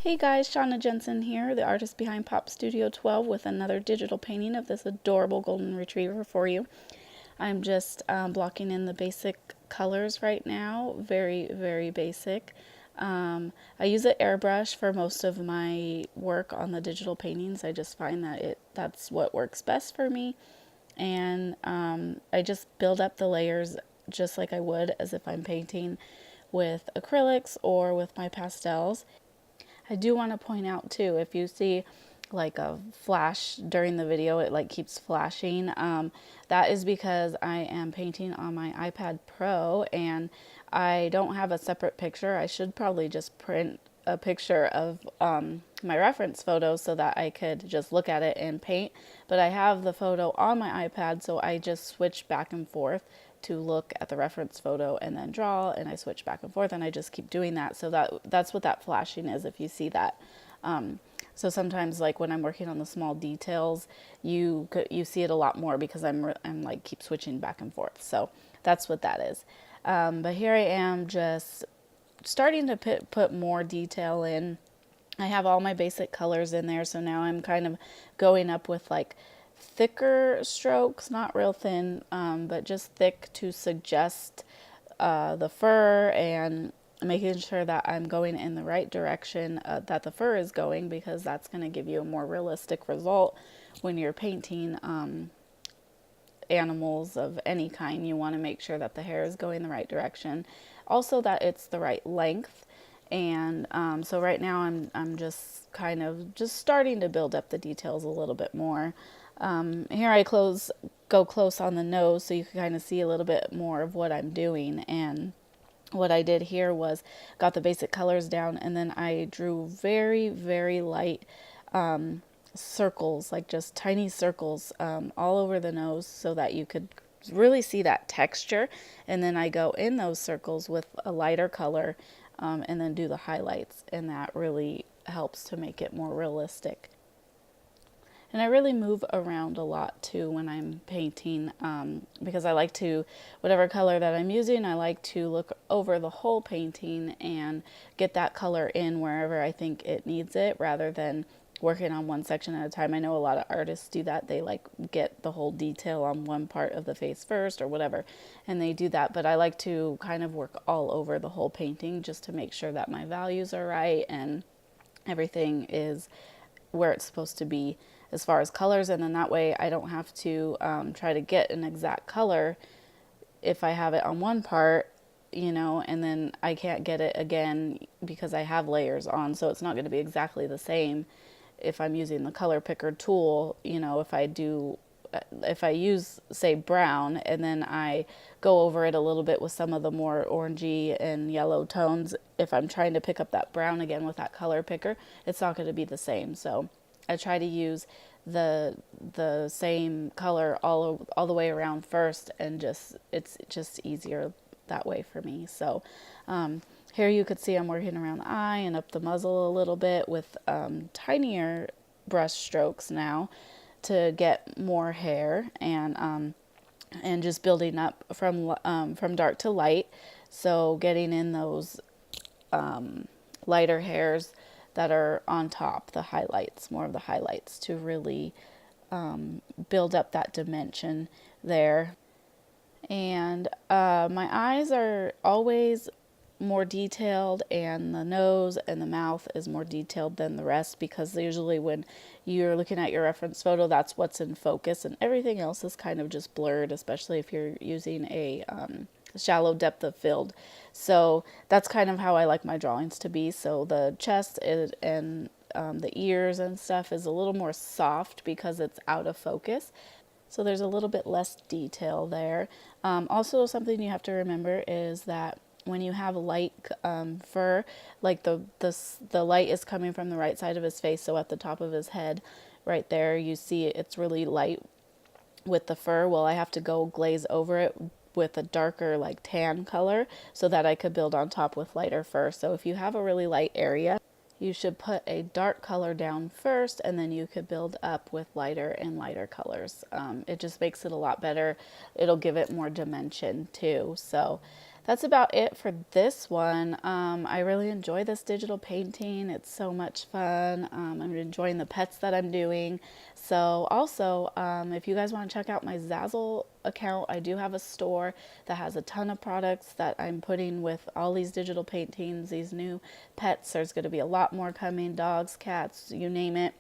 Hey guys, Shauna Jensen here, the artist behind Pop Studio 12 with another digital painting of this adorable golden retriever for you. I'm just blocking in the basic colors right now, very basic. I use an airbrush for most of my work on the digital paintings. I just find that that's what works best for me. And I just build up the layers just like I would as if I'm painting with acrylics or with my pastels. I do want to point out too, if you see like a flash during the video, it like keeps flashing. That is because I am painting on my iPad Pro and I don't have a separate picture. I should probably just print a picture of my reference photo so that I could just look at it and paint. But I have the photo on my iPad, so I just switch back and forth to look at the reference photo and then draw, and I switch back and forth, and I just keep doing that. So that's what that flashing is, if you see that. So sometimes, like when I'm working on the small details, you see it a lot more because I'm like keep switching back and forth. So that's what that is. But here I am just starting to put more detail in. I have all my basic colors in there, so now I'm kind of going up with like thicker strokes, not real thin, but just thick to suggest the fur, and making sure that I'm going in the right direction that the fur is going, because that's going to give you a more realistic result when you're painting animals of any kind. You want to make sure that the hair is going the right direction, also that it's the right length. And so right now I'm just kind of just starting to build up the details a little bit more. Here I go close on the nose so you can kind of see a little bit more of what I'm doing. And what I did here was got the basic colors down, and then I drew very light circles, like just tiny circles all over the nose so that you could really see that texture. And then I go in those circles with a lighter color and then do the highlights, and that really helps to make it more realistic. And I really move around a lot too when I'm painting, because I like to, whatever color that I'm using, I like to look over the whole painting and get that color in wherever I think it needs it, rather than working on one section at a time. I know a lot of artists do that. They like get the whole detail on one part of the face first or whatever, and they do that. But I like to kind of work all over the whole painting just to make sure that my values are right and everything is where it's supposed to be as far as colors. And then that way I don't have to try to get an exact color if I have it on one part, and then I can't get it again because I have layers on, so it's not going to be exactly the same if I'm using the color picker tool. If I use, say, brown, and then I go over it a little bit with some of the more orangey and yellow tones, if I'm trying to pick up that brown again with that color picker, it's not going to be the same. So I try to use the same color all the way around first, and it's just easier that way for me. So here you could see I'm working around the eye and up the muzzle a little bit with tinier brush strokes now to get more hair, and just building up from dark to light. So getting in those lighter hairs that are on top, the highlights, more of the highlights, to really build up that dimension there. And my eyes are always more detailed, and the nose and the mouth is more detailed than the rest, because usually when you're looking at your reference photo, that's what's in focus, and everything else is kind of just blurred, especially if you're using a shallow depth of field. So that's kind of how I like my drawings to be. So the chest and the ears and stuff is a little more soft because it's out of focus. So there's a little bit less detail there. Also, something you have to remember is that when you have light fur, like the light is coming from the right side of his face, so at the top of his head, right there, you see it's really light with the fur. Well, I have to go glaze over it with a darker, like tan color, so that I could build on top with lighter fur. So if you have a really light area, you should put a dark color down first, and then you could build up with lighter and lighter colors. It just makes it a lot better. It'll give it more dimension too. So that's about it for this one. I really enjoy this digital painting. It's so much fun. I'm enjoying the pets that I'm doing. So also, if you guys want to check out my Zazzle account, I do have a store that has a ton of products that I'm putting with all these digital paintings, these new pets. There's going to be a lot more coming, dogs, cats, you name it.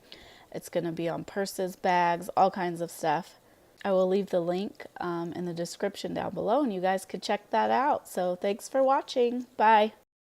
It's going to be on purses, bags, all kinds of stuff. I will leave the link in the description down below and you guys could check that out. So thanks for watching. Bye.